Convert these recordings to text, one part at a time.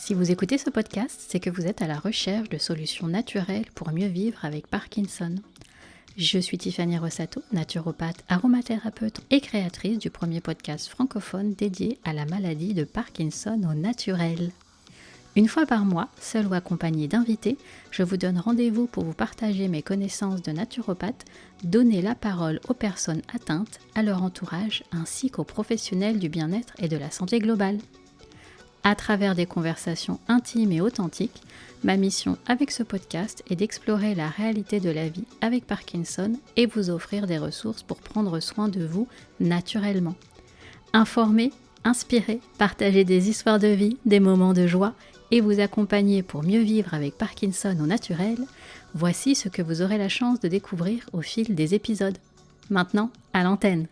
Si vous écoutez ce podcast, c'est que vous êtes à la recherche de solutions naturelles pour mieux vivre avec Parkinson. Je suis Tiffany Rossato, naturopathe, aromathérapeute et créatrice du premier podcast francophone dédié à la maladie de Parkinson au naturel. Une fois par mois, seul ou accompagné d'invités, je vous donne rendez-vous pour vous partager mes connaissances de naturopathe, donner la parole aux personnes atteintes, à leur entourage, ainsi qu'aux professionnels du bien-être et de la santé globale. À travers des conversations intimes et authentiques, ma mission avec ce podcast est d'explorer la réalité de la vie avec Parkinson et vous offrir des ressources pour prendre soin de vous naturellement. Informer, inspirer, partager des histoires de vie, des moments de joie et vous accompagner pour mieux vivre avec Parkinson au naturel, voici ce que vous aurez la chance de découvrir au fil des épisodes. Maintenant, à l'antenne.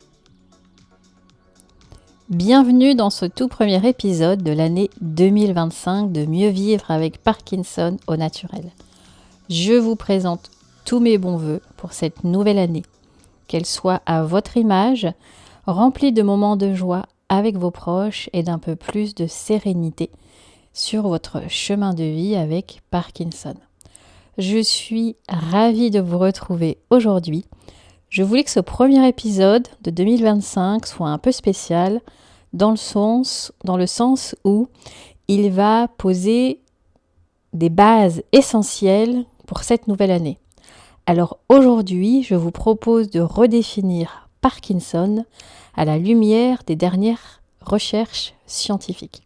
Bienvenue dans ce tout premier épisode de l'année 2025 de Mieux vivre avec Parkinson au naturel. Je vous présente tous mes bons voeux pour cette nouvelle année, qu'elle soit à votre image, remplie de moments de joie avec vos proches et d'un peu plus de sérénité sur votre chemin de vie avec Parkinson. Je suis ravie de vous retrouver aujourd'hui. Je voulais que ce premier épisode de 2025 soit un peu spécial dans le sens où il va poser des bases essentielles pour cette nouvelle année. Alors aujourd'hui, je vous propose de redéfinir Parkinson à la lumière des dernières recherches scientifiques.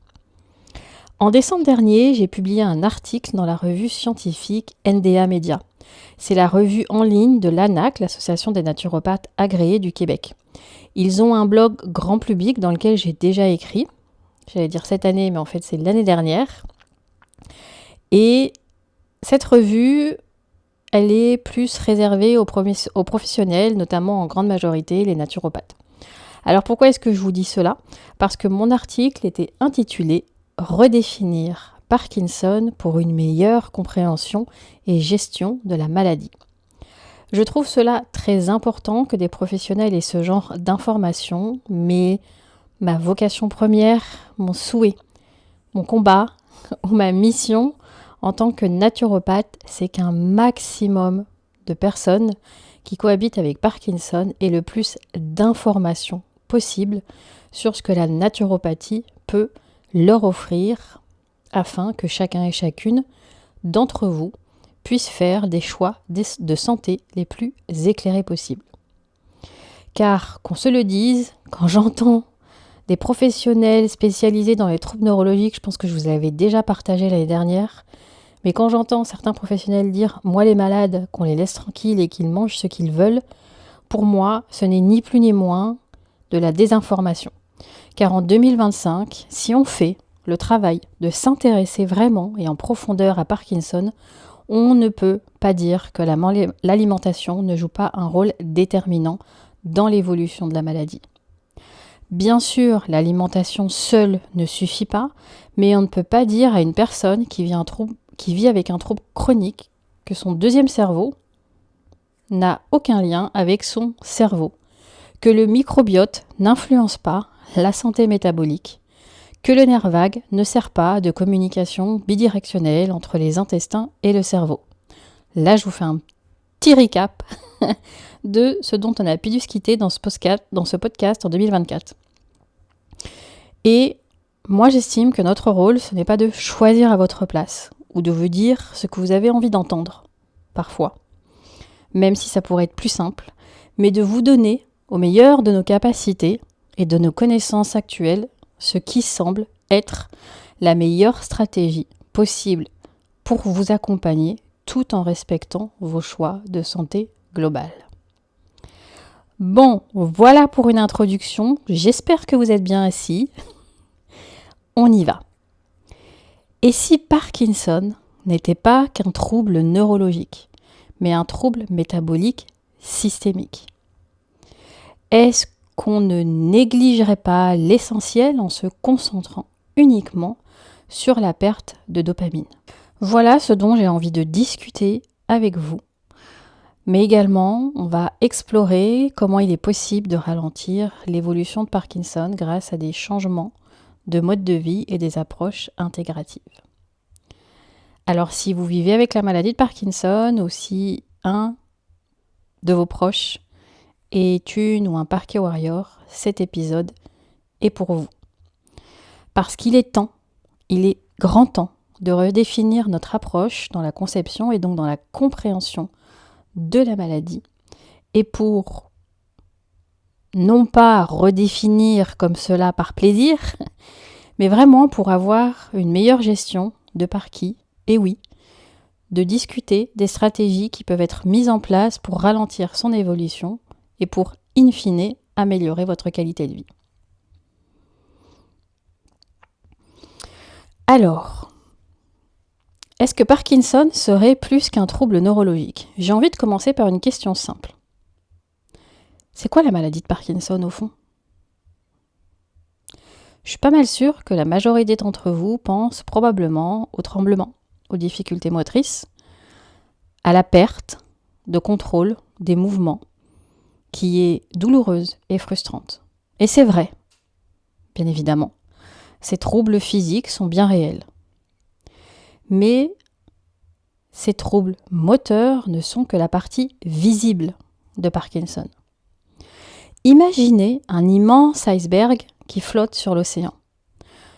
En décembre dernier, j'ai publié un article dans la revue scientifique NDA Media. C'est la revue en ligne de l'ANAC, l'Association des naturopathes agréés du Québec. Ils ont un blog grand public dans lequel j'ai déjà écrit. J'allais dire cette année, mais en fait c'est l'année dernière. Et cette revue, elle est plus réservée aux professionnels, notamment en grande majorité les naturopathes. Alors pourquoi est-ce que je vous dis cela ? Parce que mon article était intitulé « Redéfinir Parkinson pour une meilleure compréhension et gestion de la maladie ». Je trouve cela très important que des professionnels aient ce genre d'informations, mais ma vocation première, mon souhait, mon combat ou ma mission en tant que naturopathe, c'est qu'un maximum de personnes qui cohabitent avec Parkinson aient le plus d'informations possible sur ce que la naturopathie peut leur offrir afin que chacun et chacune d'entre vous puisse faire des choix de santé les plus éclairés possibles. Car, qu'on se le dise, quand j'entends des professionnels spécialisés dans les troubles neurologiques, je pense que je vous l'avais déjà partagé l'année dernière, mais quand j'entends certains professionnels dire « moi les malades, qu'on les laisse tranquilles et qu'ils mangent ce qu'ils veulent », pour moi, ce n'est ni plus ni moins de la désinformation. Car en 2025, si on fait le travail de s'intéresser vraiment et en profondeur à Parkinson, on ne peut pas dire que l'alimentation ne joue pas un rôle déterminant dans l'évolution de la maladie. Bien sûr, l'alimentation seule ne suffit pas, mais on ne peut pas dire à une personne qui vit avec un trouble chronique que son deuxième cerveau n'a aucun lien avec son cerveau, que le microbiote n'influence pas la santé métabolique, que le nerf vague ne sert pas de communication bidirectionnelle entre les intestins et le cerveau. Là, je vous fais un petit recap de ce dont on a pu discuter dans ce podcast en 2024. Et moi, j'estime que notre rôle, ce n'est pas de choisir à votre place ou de vous dire ce que vous avez envie d'entendre, parfois, même si ça pourrait être plus simple, mais de vous donner, au meilleur de nos capacités et de nos connaissances actuelles, ce qui semble être la meilleure stratégie possible pour vous accompagner tout en respectant vos choix de santé globale. Bon, voilà pour une introduction. J'espère que vous êtes bien assis. On y va. Et si Parkinson n'était pas qu'un trouble neurologique, mais un trouble métabolique systémique ? Est-ce qu'on ne négligerait pas l'essentiel en se concentrant uniquement sur la perte de dopamine ? Voilà ce dont j'ai envie de discuter avec vous. Mais également, on va explorer comment il est possible de ralentir l'évolution de Parkinson grâce à des changements de mode de vie et des approches intégratives. Alors si vous vivez avec la maladie de Parkinson ou si un de vos proches est une ou un Parky Warrior, cet épisode est pour vous. Parce qu'il est temps, il est grand temps de redéfinir notre approche dans la conception et donc dans la compréhension de la maladie. Et pour non pas redéfinir comme cela par plaisir, mais vraiment pour avoir une meilleure gestion de Parky, et oui, de discuter des stratégies qui peuvent être mises en place pour ralentir son évolution et pour, in fine, améliorer votre qualité de vie. Alors, est-ce que Parkinson serait plus qu'un trouble neurologique ? J'ai envie de commencer par une question simple. C'est quoi la maladie de Parkinson au fond ? Je suis pas mal sûre que la majorité d'entre vous pense probablement au tremblement, aux difficultés motrices, à la perte de contrôle des mouvements, qui est douloureuse et frustrante. Et c'est vrai, bien évidemment. Ces troubles physiques sont bien réels. Mais ces troubles moteurs ne sont que la partie visible de Parkinson. Imaginez un immense iceberg qui flotte sur l'océan.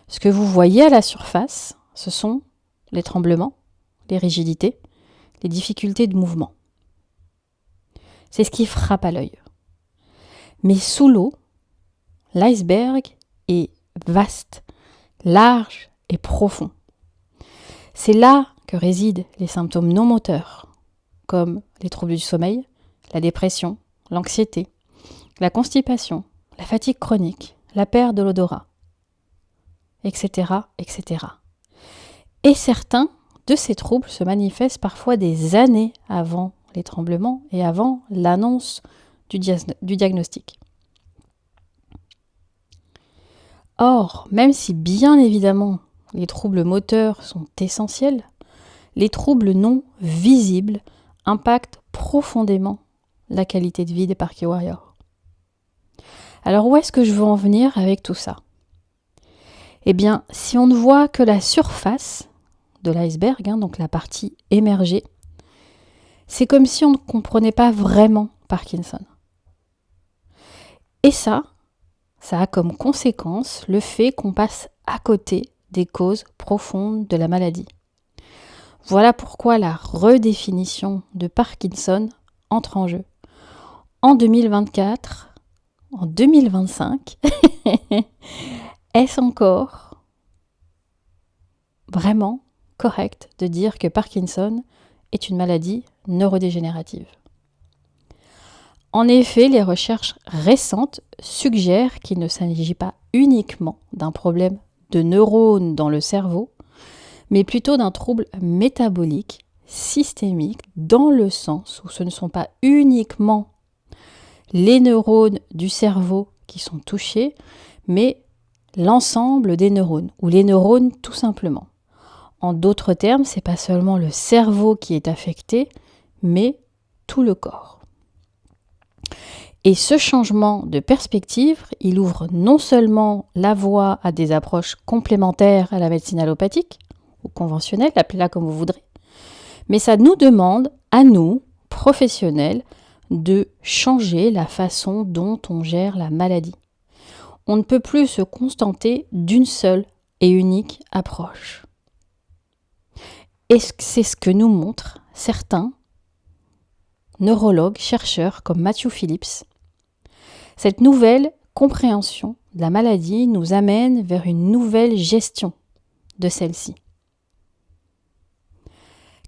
Ce que vous voyez à la surface, ce sont les tremblements, les rigidités, les difficultés de mouvement. C'est ce qui frappe à l'œil. Mais sous l'eau, l'iceberg est vaste, large et profond. C'est là que résident les symptômes non moteurs, comme les troubles du sommeil, la dépression, l'anxiété, la constipation, la fatigue chronique, la perte de l'odorat, etc., etc. Et certains de ces troubles se manifestent parfois des années avant les tremblements et avant l'annonce du diagnostic. Or, même si bien évidemment les troubles moteurs sont essentiels, les troubles non visibles impactent profondément la qualité de vie des Parky Warriors. Alors où est-ce que je veux en venir avec tout ça ? Eh bien, si on ne voit que la surface de l'iceberg, donc la partie émergée, c'est comme si on ne comprenait pas vraiment Parkinson. Et ça a comme conséquence le fait qu'on passe à côté des causes profondes de la maladie. Voilà pourquoi la redéfinition de Parkinson entre en jeu. En 2024, en 2025, est-ce encore vraiment correct de dire que Parkinson est une maladie neurodégénérative ? En effet, les recherches récentes suggèrent qu'il ne s'agit pas uniquement d'un problème de neurones dans le cerveau, mais plutôt d'un trouble métabolique systémique dans le sens où ce ne sont pas uniquement les neurones du cerveau qui sont touchés, mais l'ensemble des neurones, ou les neurones tout simplement. En d'autres termes, ce n'est pas seulement le cerveau qui est affecté, mais tout le corps. Et ce changement de perspective, il ouvre non seulement la voie à des approches complémentaires à la médecine allopathique, ou conventionnelle, appelez-la comme vous voudrez, mais ça nous demande, à nous, professionnels, de changer la façon dont on gère la maladie. On ne peut plus se contenter d'une seule et unique approche. Et c'est ce que nous montrent certains neurologues, chercheurs comme Matthew Phillips. Cette nouvelle compréhension de la maladie nous amène vers une nouvelle gestion de celle-ci.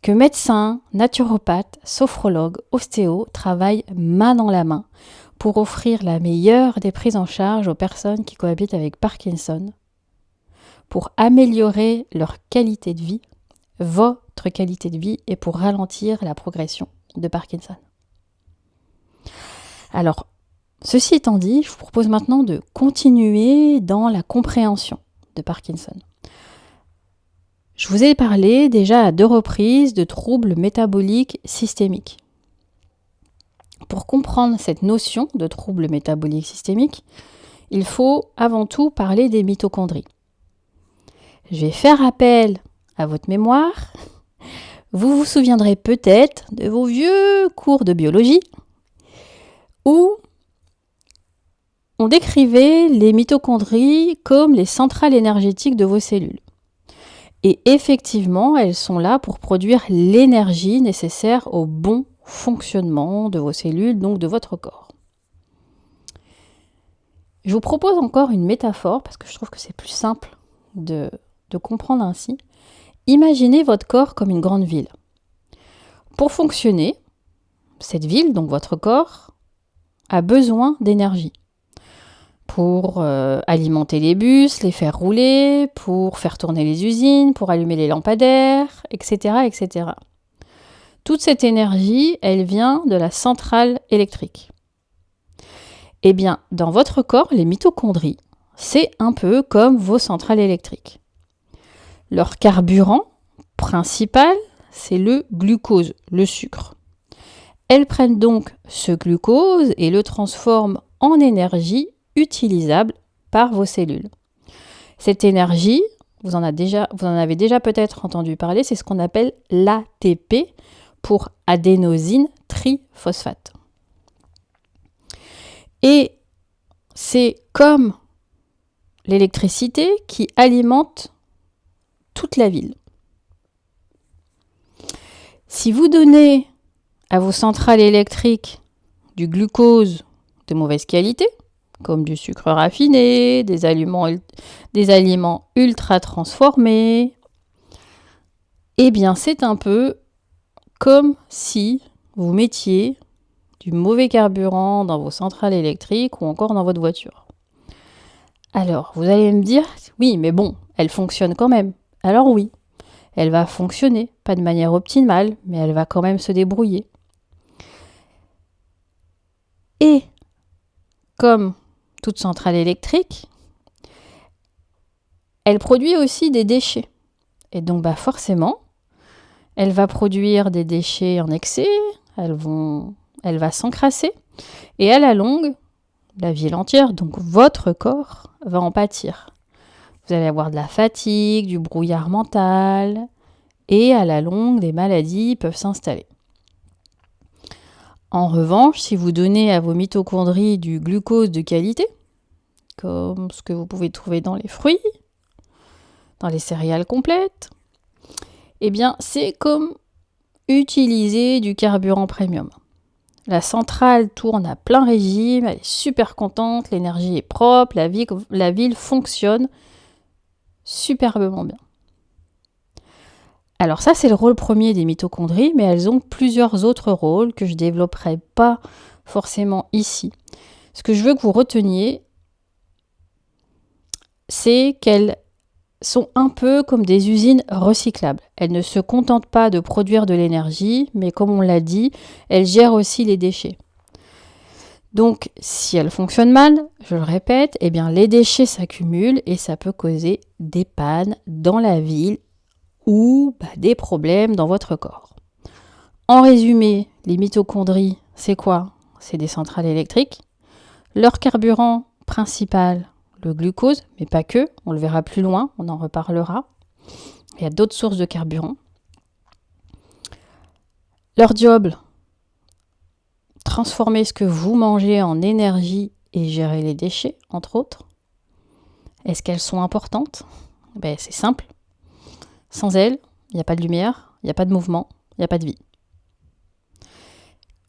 Que médecins, naturopathes, sophrologues, ostéos travaillent main dans la main pour offrir la meilleure des prises en charge aux personnes qui cohabitent avec Parkinson, pour améliorer leur qualité de vie, votre qualité de vie, et pour ralentir la progression de Parkinson. Alors, ceci étant dit, je vous propose maintenant de continuer dans la compréhension de Parkinson. Je vous ai parlé déjà à 2 reprises de troubles métaboliques systémiques. Pour comprendre cette notion de trouble métabolique systémique, il faut avant tout parler des mitochondries. Je vais faire appel à votre mémoire Vous vous souviendrez peut-être de vos vieux cours de biologie où on décrivait les mitochondries comme les centrales énergétiques de vos cellules. Et effectivement, elles sont là pour produire l'énergie nécessaire au bon fonctionnement de vos cellules, donc de votre corps. Je vous propose encore une métaphore, parce que je trouve que c'est plus simple de comprendre ainsi. Imaginez votre corps comme une grande ville. Pour fonctionner, cette ville, donc votre corps, a besoin d'énergie pour alimenter les bus, les faire rouler, pour faire tourner les usines, pour allumer les lampadaires, etc., etc. Toute cette énergie, elle vient de la centrale électrique. Eh bien, dans votre corps, les mitochondries, c'est un peu comme vos centrales électriques. Leur carburant principal, c'est le glucose, le sucre. Elles prennent donc ce glucose et le transforment en énergie utilisable par vos cellules. Cette énergie, vous en avez déjà peut-être entendu parler, c'est ce qu'on appelle l'ATP pour adénosine triphosphate. Et c'est comme l'électricité qui alimente toute la ville. Si vous donnez à vos centrales électriques du glucose de mauvaise qualité, comme du sucre raffiné, des aliments ultra transformés, eh bien c'est un peu comme si vous mettiez du mauvais carburant dans vos centrales électriques ou encore dans votre voiture. Alors, vous allez me dire, oui, mais bon, elle fonctionne quand même. Alors oui, elle va fonctionner, pas de manière optimale, mais elle va quand même se débrouiller. Et comme toute centrale électrique, elle produit aussi des déchets. Et donc forcément, elle va produire des déchets en excès, elle va s'encrasser, et à la longue, la ville entière, donc votre corps, va en pâtir. Vous allez avoir de la fatigue, du brouillard mental, et à la longue, des maladies peuvent s'installer. En revanche, si vous donnez à vos mitochondries du glucose de qualité, comme ce que vous pouvez trouver dans les fruits, dans les céréales complètes, eh bien, c'est comme utiliser du carburant premium. La centrale tourne à plein régime, elle est super contente, l'énergie est propre, la ville fonctionne superbement bien. Alors ça, c'est le rôle premier des mitochondries, mais elles ont plusieurs autres rôles que je ne développerai pas forcément ici. Ce que je veux que vous reteniez, c'est qu'elles sont un peu comme des usines recyclables. Elles ne se contentent pas de produire de l'énergie, mais comme on l'a dit, elles gèrent aussi les déchets. Donc, si elles fonctionnent mal, je le répète, eh bien, les déchets s'accumulent et ça peut causer des pannes dans la ville ou des problèmes dans votre corps. En résumé, les mitochondries, c'est quoi ? C'est des centrales électriques. Leur carburant principal, le glucose, mais pas que, on le verra plus loin, on en reparlera. Il y a d'autres sources de carburant. Leur job, transformer ce que vous mangez en énergie et gérer les déchets, entre autres. Est-ce qu'elles sont importantes ? C'est simple. Sans elles, il n'y a pas de lumière, il n'y a pas de mouvement, il n'y a pas de vie.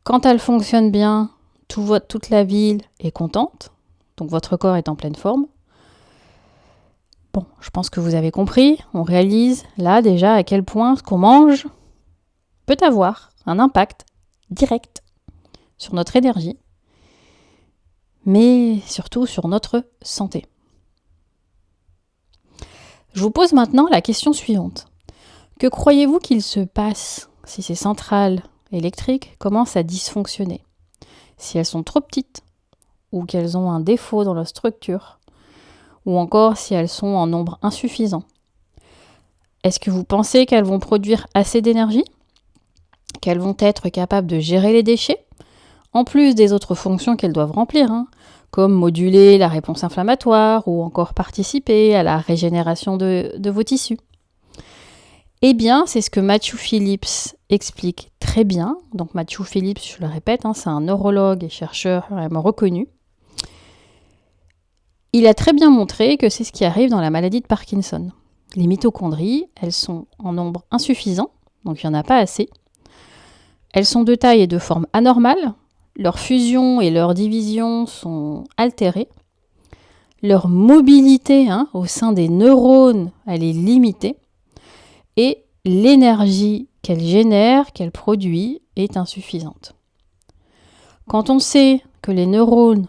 Quand elles fonctionnent bien, toute la ville est contente, donc votre corps est en pleine forme. Bon, je pense que vous avez compris, on réalise là déjà à quel point ce qu'on mange peut avoir un impact direct sur notre énergie, mais surtout sur notre santé. Je vous pose maintenant la question suivante. Que croyez-vous qu'il se passe si ces centrales électriques commencent à dysfonctionner ? Si elles sont trop petites, ou qu'elles ont un défaut dans leur structure, ou encore si elles sont en nombre insuffisant. Est-ce que vous pensez qu'elles vont produire assez d'énergie ? Qu'elles vont être capables de gérer les déchets ? En plus des autres fonctions qu'elles doivent remplir, comme moduler la réponse inflammatoire ou encore participer à la régénération de vos tissus. Eh bien, c'est ce que Matthew Phillips explique très bien. Donc Matthew Phillips, je le répète, c'est un neurologue et chercheur vraiment reconnu. Il a très bien montré que c'est ce qui arrive dans la maladie de Parkinson. Les mitochondries, elles sont en nombre insuffisant, donc il n'y en a pas assez. Elles sont de taille et de forme anormale. Leur fusion et leur division sont altérées. Leur mobilité au sein des neurones, elle est limitée. Et l'énergie qu'elle génère, qu'elle produit, est insuffisante. Quand on sait que les neurones,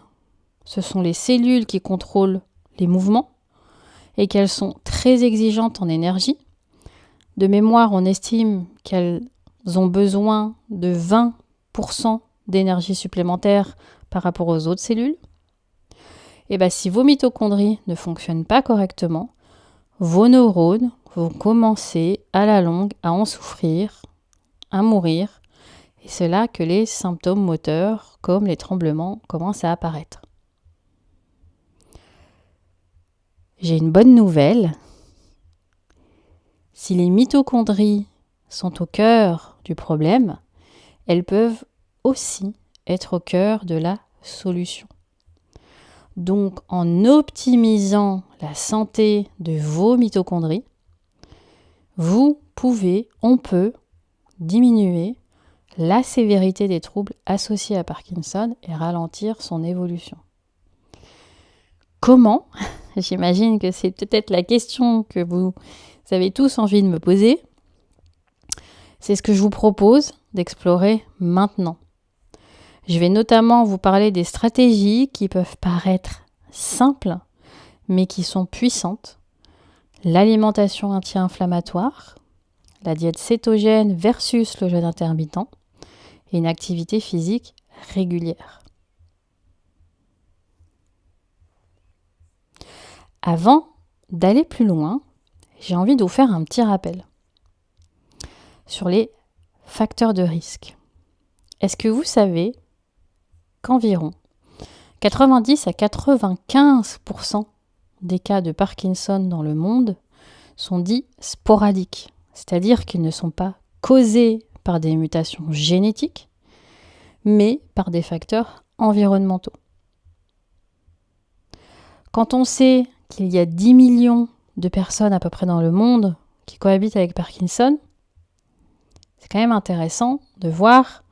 ce sont les cellules qui contrôlent les mouvements et qu'elles sont très exigeantes en énergie, de mémoire, on estime qu'elles ont besoin de 20% d'énergie supplémentaire par rapport aux autres cellules. Et bien, si vos mitochondries ne fonctionnent pas correctement, vos neurones vont commencer à la longue à en souffrir, à mourir. Et c'est là que les symptômes moteurs, comme les tremblements, commencent à apparaître. J'ai une bonne nouvelle. Si les mitochondries sont au cœur du problème, elles peuvent aussi être au cœur de la solution. Donc, en optimisant la santé de vos mitochondries, on peut diminuer la sévérité des troubles associés à Parkinson et ralentir son évolution. Comment ? J'imagine que c'est peut-être la question que vous avez tous envie de me poser. C'est ce que je vous propose d'explorer maintenant. Je vais notamment vous parler des stratégies qui peuvent paraître simples, mais qui sont puissantes. L'alimentation anti-inflammatoire, la diète cétogène versus le jeûne intermittent et une activité physique régulière. Avant d'aller plus loin, j'ai envie de vous faire un petit rappel sur les facteurs de risque. Est-ce que vous savez qu'environ 90 à 95% des cas de Parkinson dans le monde sont dits sporadiques, c'est-à-dire qu'ils ne sont pas causés par des mutations génétiques, mais par des facteurs environnementaux. Quand on sait qu'il y a 10 millions de personnes à peu près dans le monde qui cohabitent avec Parkinson, c'est quand même intéressant de voir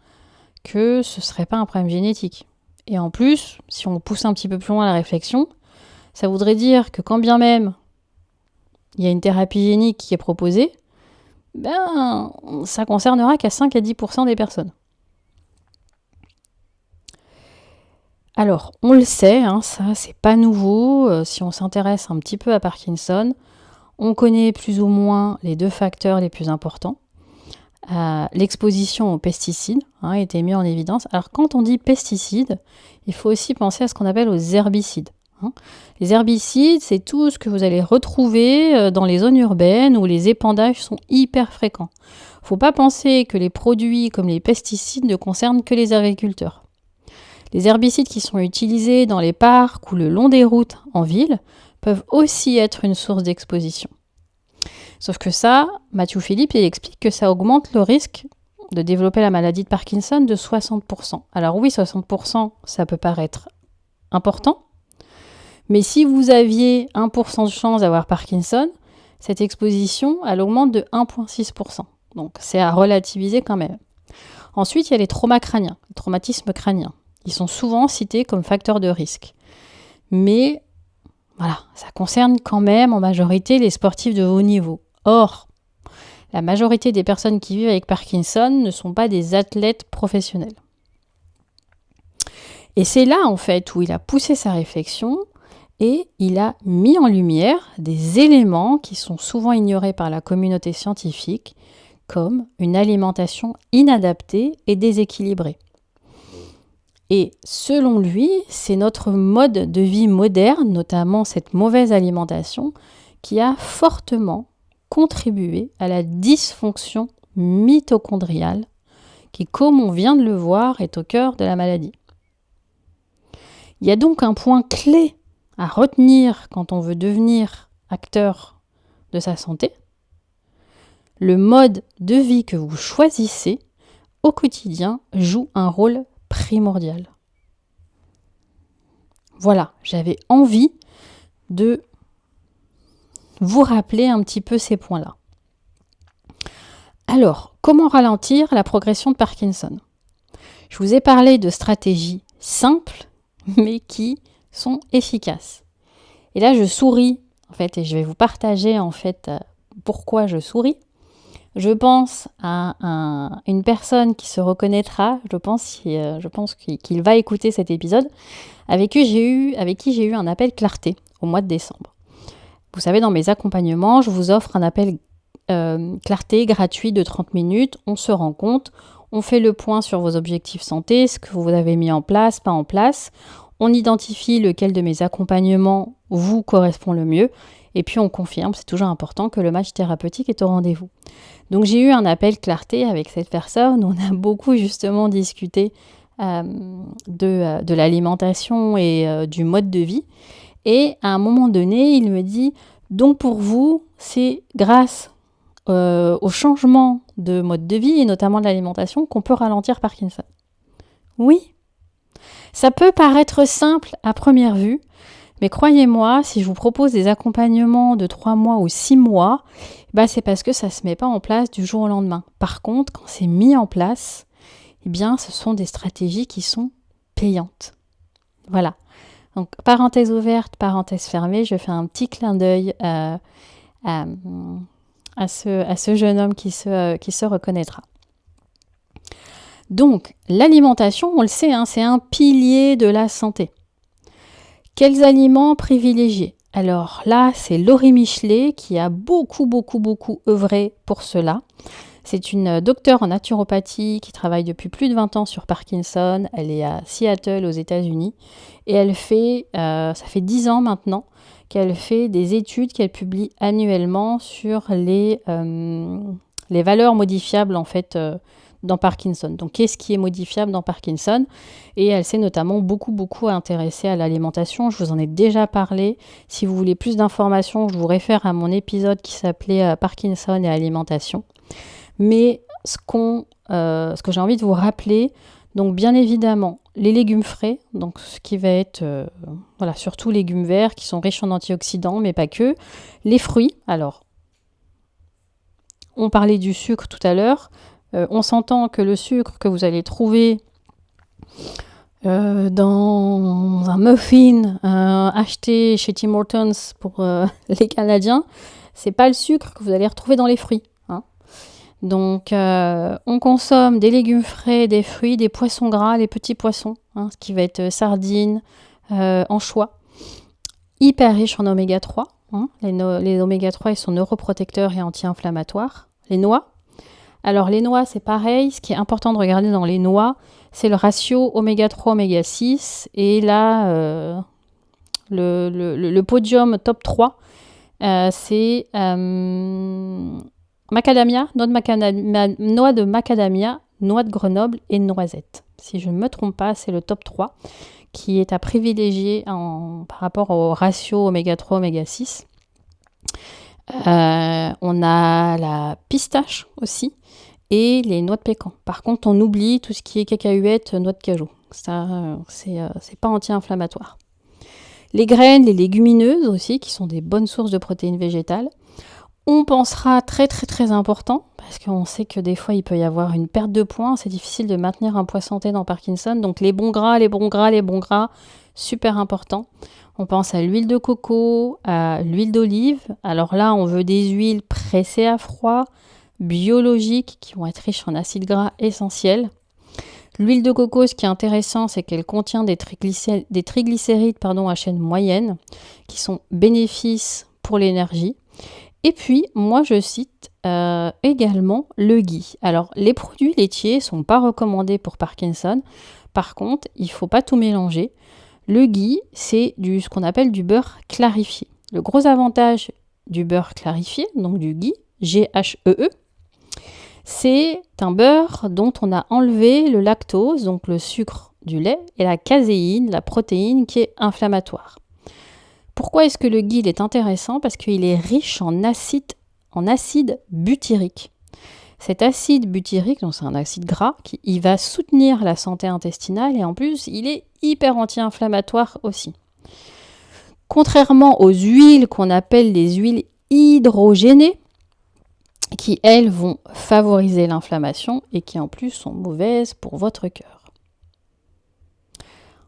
que ce ne serait pas un problème génétique. Et en plus, si on pousse un petit peu plus loin la réflexion, ça voudrait dire que quand bien même il y a une thérapie génique qui est proposée, ça concernera qu'à 5 à 10% des personnes. Alors, on le sait, ça c'est pas nouveau. Si on s'intéresse un petit peu à Parkinson, on connaît plus ou moins les 2 facteurs les plus importants. L'exposition aux pesticides a été mis en évidence. Alors quand on dit pesticides, il faut aussi penser à ce qu'on appelle aux herbicides. Les herbicides, c'est tout ce que vous allez retrouver dans les zones urbaines où les épandages sont hyper fréquents. Il ne faut pas penser que les produits comme les pesticides ne concernent que les agriculteurs. Les herbicides qui sont utilisés dans les parcs ou le long des routes en ville peuvent aussi être une source d'exposition. Sauf que ça, Matthew Phillips, il explique que ça augmente le risque de développer la maladie de Parkinson de 60%. Alors oui, 60%, ça peut paraître important, mais si vous aviez 1% de chance d'avoir Parkinson, cette exposition, elle augmente de 1,6%. Donc c'est à relativiser quand même. Ensuite, il y a les traumas crâniens, les traumatismes crâniens. Ils sont souvent cités comme facteurs de risque. Mais voilà, ça concerne quand même en majorité les sportifs de haut niveau. Or, la majorité des personnes qui vivent avec Parkinson ne sont pas des athlètes professionnels. Et c'est là, en fait, où il a poussé sa réflexion et il a mis en lumière des éléments qui sont souvent ignorés par la communauté scientifique, comme une alimentation inadaptée et déséquilibrée. Et selon lui, c'est notre mode de vie moderne, notamment cette mauvaise alimentation, qui a fortement contribué à la dysfonction mitochondriale, qui, comme on vient de le voir, est au cœur de la maladie. Il y a donc un point clé à retenir quand on veut devenir acteur de sa santé. le mode de vie que vous choisissez au quotidien joue un rôle primordial. Voilà, j'avais envie de vous rappeler un petit peu ces points-là. Alors, comment ralentir la progression de Parkinson ? Je vous ai parlé de stratégies simples, mais qui sont efficaces. Et là, je souris, en fait, et je vais vous partager, en fait, pourquoi je souris. Je pense à une personne qui se reconnaîtra, je pense qu'il va écouter cet épisode, avec qui j'ai eu un appel clarté au mois de décembre. Vous savez, dans mes accompagnements, je vous offre un appel clarté gratuit de 30 minutes. On se rencontre, on fait le point sur vos objectifs santé, ce que vous avez mis en place, pas en place. On identifie lequel de mes accompagnements vous correspond le mieux. Et puis on confirme, c'est toujours important, que le match thérapeutique est au rendez-vous. Donc j'ai eu un appel clarté avec cette personne. On a beaucoup justement discuté de l'alimentation et du mode de vie. Et à un moment donné, il me dit, donc pour vous, c'est grâce au changement de mode de vie et notamment de l'alimentation qu'on peut ralentir Parkinson. Oui, ça peut paraître simple à première vue, mais croyez-moi, si je vous propose des accompagnements de 3 mois ou 6 mois, c'est parce que ça ne se met pas en place du jour au lendemain. Par contre, quand c'est mis en place, ce sont des stratégies qui sont payantes. Voilà. Donc, parenthèse ouverte, parenthèse fermée, je fais un petit clin d'œil à ce jeune homme qui se reconnaîtra. Donc, l'alimentation, on le sait, c'est un pilier de la santé. Quels aliments privilégier ? Alors là, c'est Laurie Michelet qui a beaucoup œuvré pour cela. C'est une docteure en naturopathie qui travaille depuis plus de 20 ans sur Parkinson. Elle est à Seattle aux États-Unis et elle fait, ça fait 10 ans maintenant, qu'elle fait des études qu'elle publie annuellement sur les valeurs modifiables en fait dans Parkinson. Donc qu'est-ce qui est modifiable dans Parkinson ? Et elle s'est notamment beaucoup intéressée à l'alimentation. Je vous en ai déjà parlé. Si vous voulez plus d'informations, je vous réfère à mon épisode qui s'appelait Parkinson et alimentation. Mais ce que j'ai envie de vous rappeler, donc bien évidemment, les légumes frais, donc ce qui va être surtout légumes verts qui sont riches en antioxydants, mais pas que. Les fruits, alors, on parlait du sucre tout à l'heure. On s'entend que le sucre que vous allez trouver dans un muffin acheté chez Tim Hortons pour les Canadiens, c'est pas le sucre que vous allez retrouver dans les fruits. Donc, on consomme des légumes frais, des fruits, des poissons gras, les petits poissons, ce qui va être sardines, anchois, hyper riches en oméga 3. Les oméga 3, ils sont neuroprotecteurs et anti-inflammatoires. Les noix. Alors, les noix, c'est pareil. Ce qui est important de regarder dans les noix, c'est le ratio oméga 3, oméga 6. Et là, le podium top 3, c'est macadamia, noix de macadamia, noix de Grenoble et noisettes. Si je ne me trompe pas, c'est le top 3 qui est à privilégier par rapport au ratio oméga 3, oméga 6. On a la pistache aussi et les noix de pécan. Par contre, on oublie tout ce qui est cacahuètes, noix de cajou. Ça, c'est pas anti-inflammatoire. Les graines, les légumineuses aussi, qui sont des bonnes sources de protéines végétales. On pensera très important, parce qu'on sait que des fois, il peut y avoir une perte de poids. C'est difficile de maintenir un poids santé dans Parkinson. Donc, les bons gras, super important. On pense à l'huile de coco, à l'huile d'olive. Alors là, on veut des huiles pressées à froid, biologiques, qui vont être riches en acides gras essentiels. L'huile de coco, ce qui est intéressant, c'est qu'elle contient des triglycérides à chaîne moyenne, qui sont bénéfiques pour l'énergie. Et puis, moi, je cite également le ghee. Alors, les produits laitiers ne sont pas recommandés pour Parkinson. Par contre, il ne faut pas tout mélanger. Le ghee, c'est ce qu'on appelle du beurre clarifié. Le gros avantage du beurre clarifié, donc du ghee, G-H-E-E, c'est un beurre dont on a enlevé le lactose, donc le sucre du lait, et la caséine, la protéine qui est inflammatoire. Pourquoi est-ce que le ghee est intéressant ? Parce qu'il est riche en acides en acide butyrique. Cet acide butyrique, donc c'est un acide gras, il va soutenir la santé intestinale et en plus, il est hyper anti-inflammatoire aussi. Contrairement aux huiles qu'on appelle les huiles hydrogénées, qui elles vont favoriser l'inflammation et qui en plus sont mauvaises pour votre cœur.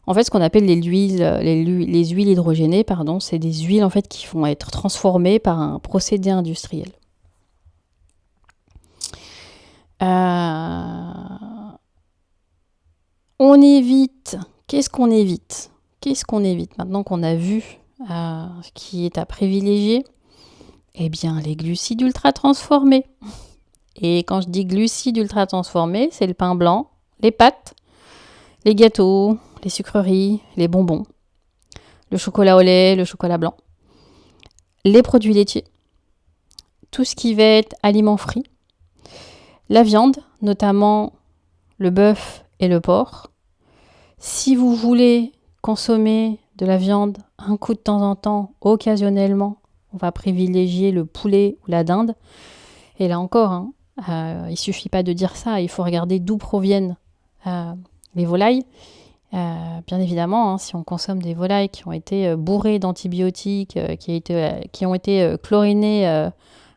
En fait, ce qu'on appelle les huiles hydrogénées, c'est des huiles en fait qui vont être transformées par un procédé industriel. On évite. Qu'est-ce qu'on évite maintenant qu'on a vu ce qui est à privilégier? Eh bien, les glucides ultra transformés. Et quand je dis glucides ultra transformés, c'est le pain blanc, les pâtes, les gâteaux, les sucreries, les bonbons, le chocolat au lait, le chocolat blanc, les produits laitiers, tout ce qui va être aliments frits, la viande, notamment le bœuf et le porc. Si vous voulez consommer de la viande un coup de temps en temps, occasionnellement, on va privilégier le poulet ou la dinde. Et là encore, il ne suffit pas de dire ça, il faut regarder d'où proviennent les volailles. Bien évidemment, si on consomme des volailles qui ont été bourrées d'antibiotiques, qui ont été chlorinées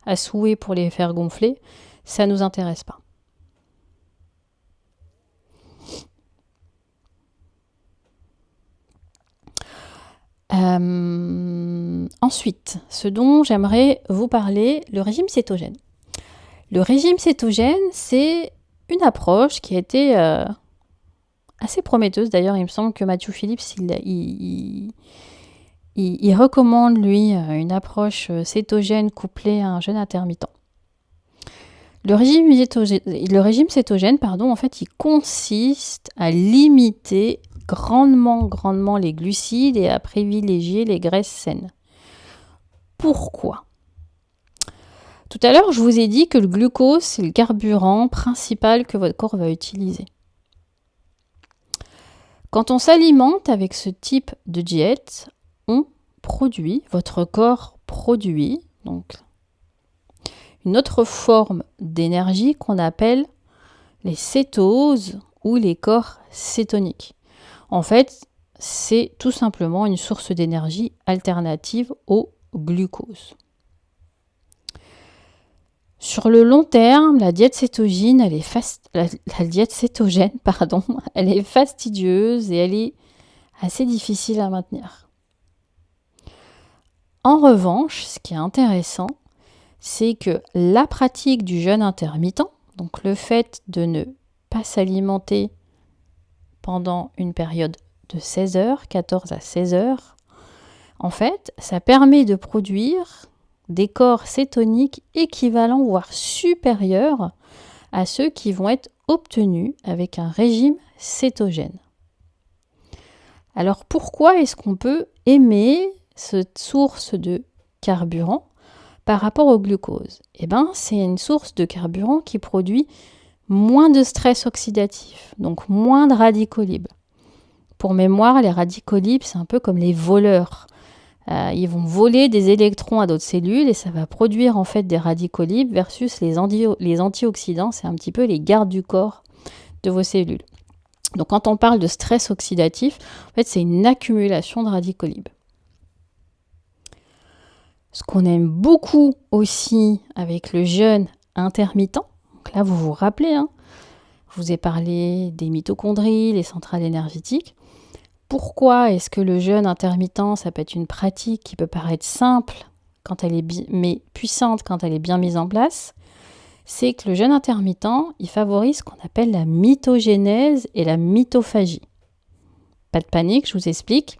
à souhait pour les faire gonfler, ça ne nous intéresse pas. Ensuite, ce dont j'aimerais vous parler, le régime cétogène. Le régime cétogène, c'est une approche qui a été assez prometteuse. D'ailleurs, il me semble que Matthew Phillips, il recommande, lui, une approche cétogène couplée à un jeûne intermittent. Le régime cétogène, en fait, il consiste à limiter grandement les glucides et à privilégier les graisses saines. Pourquoi ? Tout à l'heure, je vous ai dit que le glucose, c'est le carburant principal que votre corps va utiliser. Quand on s'alimente avec ce type de diète, votre corps produit donc une autre forme d'énergie qu'on appelle les cétoses ou les corps cétoniques. En fait, c'est tout simplement une source d'énergie alternative au glucose. Sur le long terme, la diète cétogène, elle est fastidieuse et elle est assez difficile à maintenir. En revanche, ce qui est intéressant, c'est que la pratique du jeûne intermittent, donc le fait de ne pas s'alimenter pendant une période de 16 heures, 14 à 16 heures, en fait, ça permet de produire des corps cétoniques équivalents, voire supérieurs à ceux qui vont être obtenus avec un régime cétogène. Alors pourquoi est-ce qu'on peut aimer cette source de carburant par rapport au glucose? C'est une source de carburant qui produit moins de stress oxydatif, donc moins de radicaux libres. Pour mémoire, les radicaux libres, c'est un peu comme les voleurs. Ils vont voler des électrons à d'autres cellules et ça va produire en fait des radicaux libres versus les antioxydants, c'est un petit peu les gardes du corps de vos cellules. Donc quand on parle de stress oxydatif, en fait, c'est une accumulation de radicaux libres. Ce qu'on aime beaucoup aussi avec le jeûne intermittent, donc là vous vous rappelez, je vous ai parlé des mitochondries, les centrales énergétiques. Pourquoi est-ce que le jeûne intermittent, ça peut être une pratique qui peut paraître simple mais puissante quand elle est bien mise en place? C'est que le jeûne intermittent, il favorise ce qu'on appelle la mitogénèse et la mitophagie. Pas de panique, je vous explique.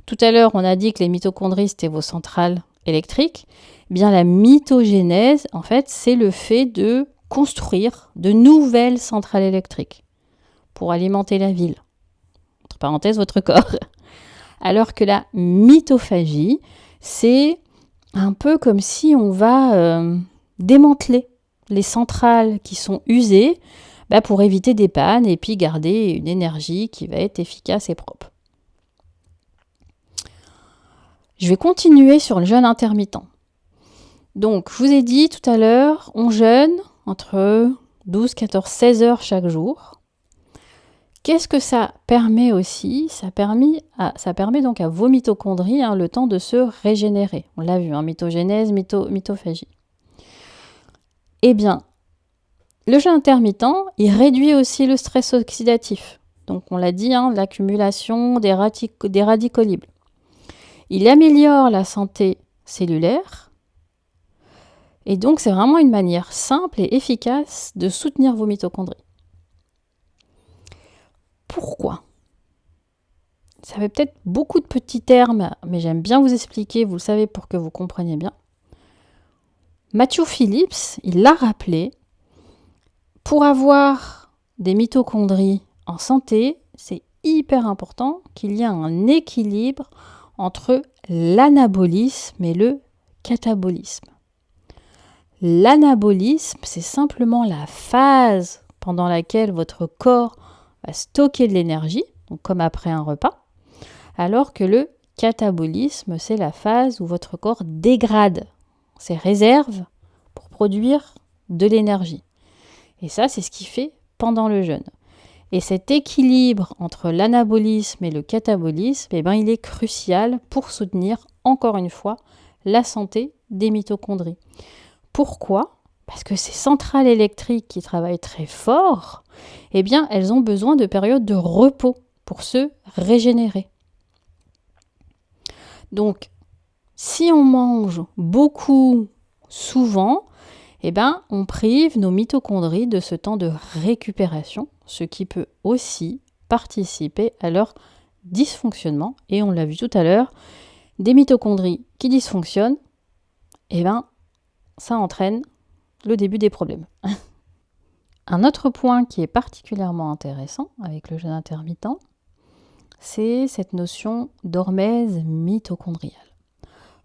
Tout à l'heure, on a dit que les mitochondries, c'était vos centrales électriques. Bien, la mitogénèse, en fait, c'est le fait de construire de nouvelles centrales électriques pour alimenter la ville. Entre parenthèses, votre corps. Alors que la mitophagie, c'est un peu comme si on va démanteler les centrales qui sont usées pour éviter des pannes et puis garder une énergie qui va être efficace et propre. Je vais continuer sur le jeûne intermittent. Donc, je vous ai dit tout à l'heure, on jeûne entre 12, 14, 16 heures chaque jour. Qu'est-ce que ça permet aussi ? Ça permet donc à vos mitochondries le temps de se régénérer. On l'a vu, mitogénèse, mitophagie. Eh bien, le jeûne intermittent, il réduit aussi le stress oxydatif. Donc, on l'a dit, l'accumulation des radicaux libres. Il améliore la santé cellulaire. Et donc, c'est vraiment une manière simple et efficace de soutenir vos mitochondries. Pourquoi ? Ça fait peut-être beaucoup de petits termes, mais j'aime bien vous expliquer, vous le savez, pour que vous compreniez bien. Matthew Phillips, il l'a rappelé, pour avoir des mitochondries en santé, c'est hyper important qu'il y ait un équilibre entre l'anabolisme et le catabolisme. L'anabolisme, c'est simplement la phase pendant laquelle votre corps va stocker de l'énergie, donc comme après un repas, alors que le catabolisme, c'est la phase où votre corps dégrade ses réserves pour produire de l'énergie. Et ça, c'est ce qu'il fait pendant le jeûne. Et cet équilibre entre l'anabolisme et le catabolisme, il est crucial pour soutenir, encore une fois, la santé des mitochondries. Pourquoi ? Parce que ces centrales électriques qui travaillent très fort, elles ont besoin de périodes de repos pour se régénérer. Donc, si on mange beaucoup, souvent, on prive nos mitochondries de ce temps de récupération, ce qui peut aussi participer à leur dysfonctionnement. Et on l'a vu tout à l'heure, des mitochondries qui dysfonctionnent, ça entraîne le début des problèmes. Un autre point qui est particulièrement intéressant avec le jeûne intermittent, c'est cette notion d'hormèse mitochondriale.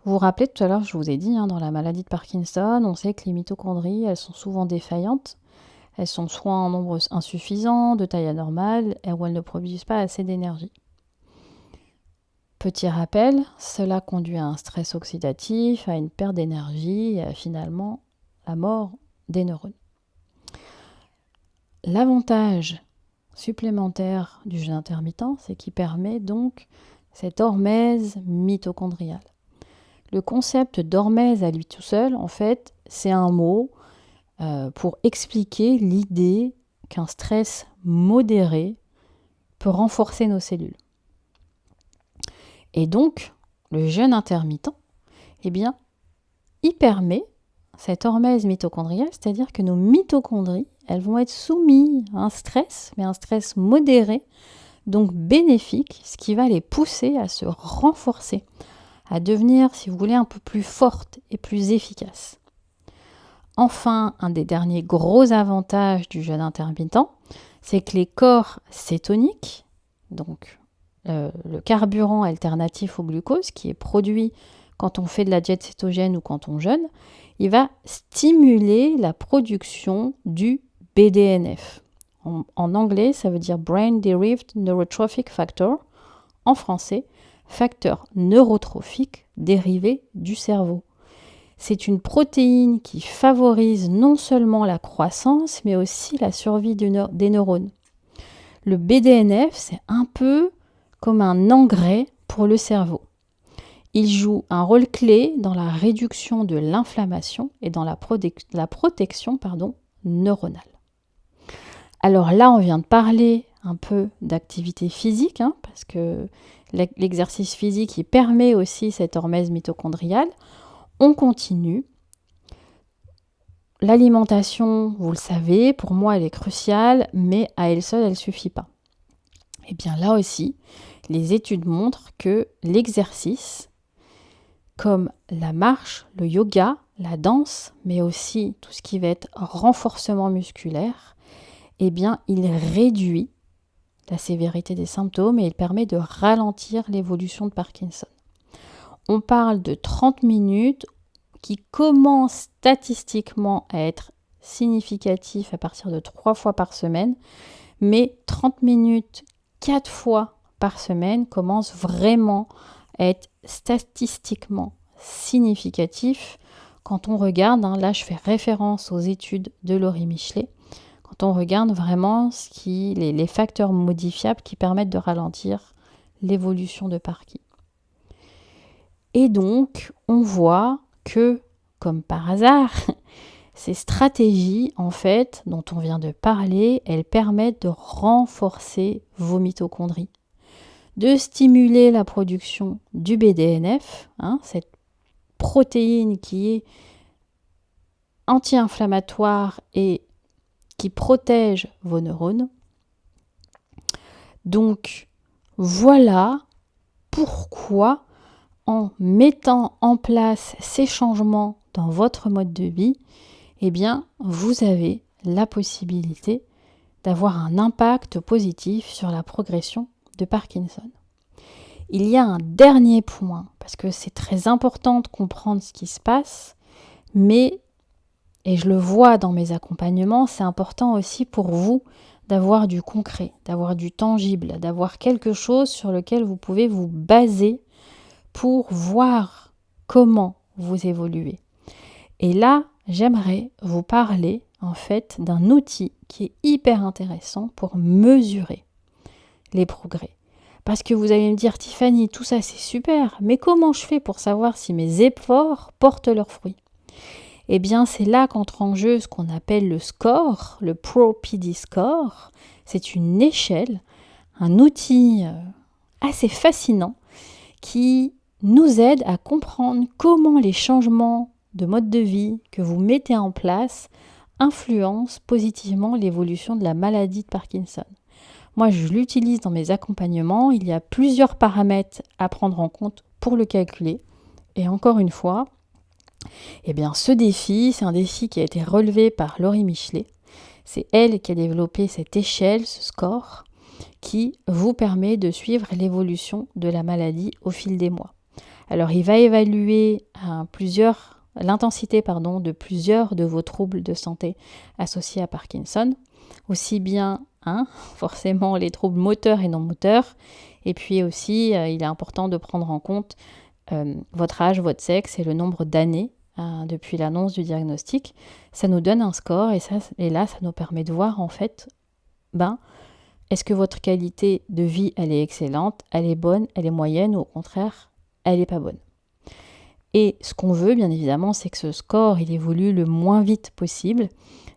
Vous vous rappelez tout à l'heure, je vous ai dit, dans la maladie de Parkinson, on sait que les mitochondries, elles sont souvent défaillantes. Elles sont soit en nombre insuffisant, de taille anormale, ou elles ne produisent pas assez d'énergie. Petit rappel, cela conduit à un stress oxydatif, à une perte d'énergie et à finalement la mort des neurones. L'avantage supplémentaire du jeûne intermittent, c'est qu'il permet donc cette hormèse mitochondriale. Le concept d'hormèse à lui tout seul, en fait, c'est un mot pour expliquer l'idée qu'un stress modéré peut renforcer nos cellules. Et donc, le jeûne intermittent, il permet cette hormèse mitochondriale, c'est-à-dire que nos mitochondries, elles vont être soumises à un stress, mais un stress modéré, donc bénéfique, ce qui va les pousser à se renforcer, à devenir, si vous voulez, un peu plus fortes et plus efficaces. Enfin, un des derniers gros avantages du jeûne intermittent, c'est que les corps cétoniques, donc le carburant alternatif au glucose qui est produit quand on fait de la diète cétogène ou quand on jeûne, il va stimuler la production du BDNF. En anglais, ça veut dire Brain Derived Neurotrophic Factor. En français, facteur neurotrophique dérivé du cerveau. C'est une protéine qui favorise non seulement la croissance, mais aussi la survie des neurones. Le BDNF, c'est un peu comme un engrais pour le cerveau. Il joue un rôle clé dans la réduction de l'inflammation et dans la protection neuronale. Alors là, on vient de parler un peu d'activité physique, parce que l'exercice physique, il permet aussi cette hormèse mitochondriale. On continue. L'alimentation, vous le savez, pour moi, elle est cruciale, mais à elle seule, elle ne suffit pas. Et bien là aussi, les études montrent que l'exercice, comme la marche, le yoga, la danse, mais aussi tout ce qui va être renforcement musculaire, il réduit la sévérité des symptômes et il permet de ralentir l'évolution de Parkinson. On parle de 30 minutes qui commencent statistiquement à être significatifs à partir de 3 fois par semaine, mais 30 minutes 4 fois par semaine commencent vraiment à être statistiquement significatifs quand on regarde, là je fais référence aux études de Laurie Michelet, quand on regarde vraiment les facteurs modifiables qui permettent de ralentir l'évolution de Parky. Et donc, on voit que, comme par hasard, ces stratégies, en fait, dont on vient de parler, elles permettent de renforcer vos mitochondries, de stimuler la production du BDNF, cette protéine qui est anti-inflammatoire et qui protège vos neurones. Donc, voilà pourquoi, en mettant en place ces changements dans votre mode de vie, eh bien, vous avez la possibilité d'avoir un impact positif sur la progression de Parkinson. Il y a un dernier point, parce que c'est très important de comprendre ce qui se passe, mais, et je le vois dans mes accompagnements, c'est important aussi pour vous d'avoir du concret, d'avoir du tangible, d'avoir quelque chose sur lequel vous pouvez vous baser pour voir comment vous évoluez. Et là, j'aimerais vous parler en fait d'un outil qui est hyper intéressant pour mesurer les progrès. Parce que vous allez me dire, Tiffany, tout ça c'est super, mais comment je fais pour savoir si mes efforts portent leurs fruits ? Eh bien, c'est là qu'entre en jeu ce qu'on appelle le score, le ProPD Score. C'est une échelle, un outil assez fascinant qui nous aide à comprendre comment les changements de mode de vie que vous mettez en place influencent positivement l'évolution de la maladie de Parkinson. Moi, je l'utilise dans mes accompagnements. Il y a plusieurs paramètres à prendre en compte pour le calculer. Et encore une fois, eh bien, ce défi, c'est un défi qui a été relevé par Laurie Michelet. C'est elle qui a développé cette échelle, ce score, qui vous permet de suivre l'évolution de la maladie au fil des mois. Alors, il va évaluer l'intensité de plusieurs de vos troubles de santé associés à Parkinson, aussi bien forcément les troubles moteurs et non moteurs, et puis aussi il est important de prendre en compte votre âge, votre sexe et le nombre d'années depuis l'annonce du diagnostic. Ça nous donne un score et là ça nous permet de voir en fait est-ce que votre qualité de vie elle est excellente, elle est bonne, elle est moyenne ou au contraire elle n'est pas bonne. Et ce qu'on veut, bien évidemment, c'est que ce score, il évolue le moins vite possible.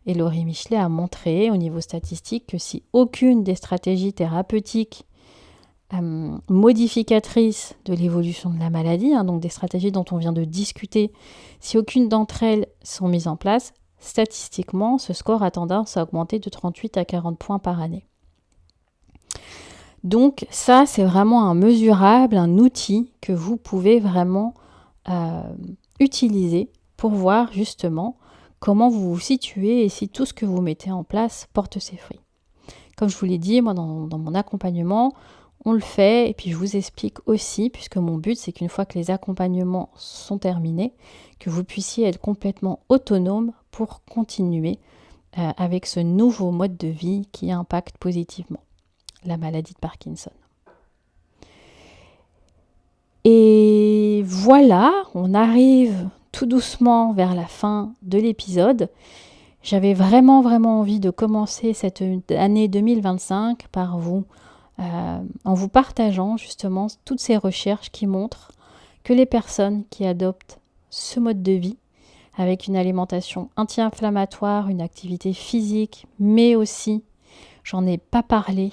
Et Laurie Michelet a montré au niveau statistique que si aucune des stratégies thérapeutiques modificatrices de l'évolution de la maladie, donc des stratégies dont on vient de discuter, si aucune d'entre elles sont mises en place, statistiquement, ce score a tendance à augmenter de 38 à 40 points par année. Donc ça, c'est vraiment un mesurable, un outil que vous pouvez vraiment utiliser pour voir justement comment vous vous situez et si tout ce que vous mettez en place porte ses fruits. Comme je vous l'ai dit, moi dans mon accompagnement, on le fait et puis je vous explique aussi, puisque mon but c'est qu'une fois que les accompagnements sont terminés, que vous puissiez être complètement autonome pour continuer avec ce nouveau mode de vie qui impacte positivement la maladie de Parkinson. Et voilà, on arrive tout doucement vers la fin de l'épisode. J'avais vraiment envie de commencer cette année 2025 par vous, en vous partageant justement toutes ces recherches qui montrent que les personnes qui adoptent ce mode de vie, avec une alimentation anti-inflammatoire, une activité physique, mais aussi, j'en ai pas parlé,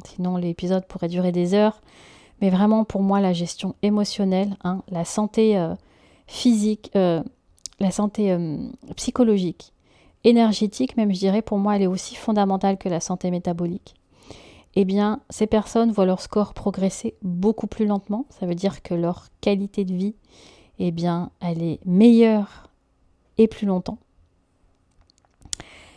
sinon l'épisode pourrait durer des heures, mais vraiment pour moi la gestion émotionnelle, la santé physique, la santé psychologique, énergétique même je dirais, pour moi elle est aussi fondamentale que la santé métabolique. Eh bien ces personnes voient leur score progresser beaucoup plus lentement, ça veut dire que leur qualité de vie, eh bien elle est meilleure et plus longtemps.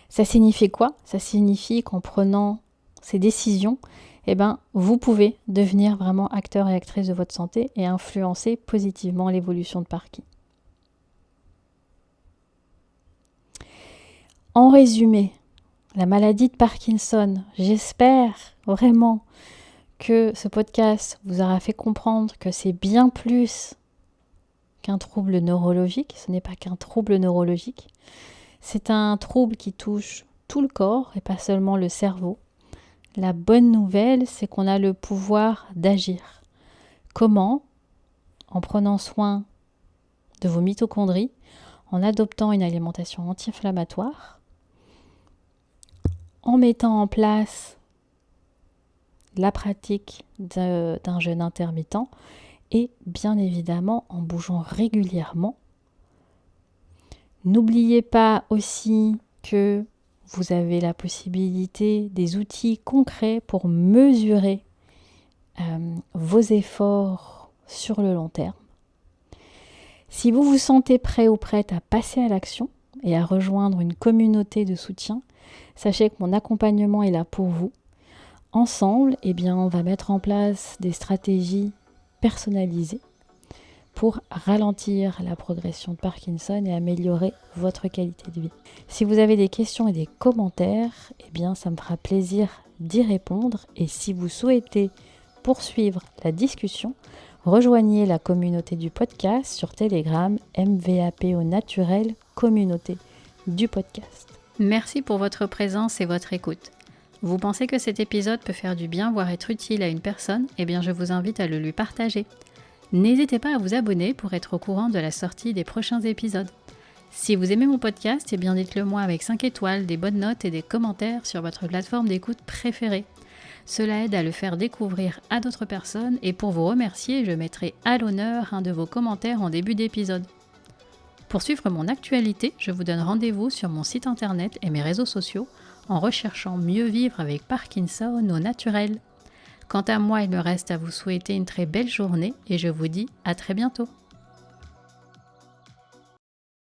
Ça signifie quoi ? Ça signifie qu'en prenant ces décisions, eh ben, vous pouvez devenir vraiment acteur et actrice de votre santé et influencer positivement l'évolution de Parky. En résumé, la maladie de Parkinson, j'espère vraiment que ce podcast vous aura fait comprendre que c'est bien plus qu'un trouble neurologique, ce n'est pas qu'un trouble neurologique. C'est un trouble qui touche tout le corps et pas seulement le cerveau. La bonne nouvelle, c'est qu'on a le pouvoir d'agir. Comment ? En prenant soin de vos mitochondries, en adoptant une alimentation anti-inflammatoire, en mettant en place la pratique d'un jeûne intermittent et bien évidemment en bougeant régulièrement. N'oubliez pas aussi que vous avez la possibilité des outils concrets pour mesurer vos efforts sur le long terme. Si vous vous sentez prêt ou prête à passer à l'action et à rejoindre une communauté de soutien, sachez que mon accompagnement est là pour vous. Ensemble, on va mettre en place des stratégies personnalisées pour ralentir la progression de Parkinson et améliorer votre qualité de vie. Si vous avez des questions et des commentaires, ça me fera plaisir d'y répondre. Et si vous souhaitez poursuivre la discussion, rejoignez la communauté du podcast sur Telegram, MVAPO Naturel, communauté du podcast. Merci pour votre présence et votre écoute. Vous pensez que cet épisode peut faire du bien, voire être utile à une personne ? Je vous invite à le lui partager. N'hésitez pas à vous abonner pour être au courant de la sortie des prochains épisodes. Si vous aimez mon podcast, dites-le moi avec 5 étoiles, des bonnes notes et des commentaires sur votre plateforme d'écoute préférée. Cela aide à le faire découvrir à d'autres personnes et pour vous remercier, je mettrai à l'honneur un de vos commentaires en début d'épisode. Pour suivre mon actualité, je vous donne rendez-vous sur mon site internet et mes réseaux sociaux en recherchant Mieux vivre avec Parkinson au naturel. Quant à moi, il me reste à vous souhaiter une très belle journée et je vous dis à très bientôt.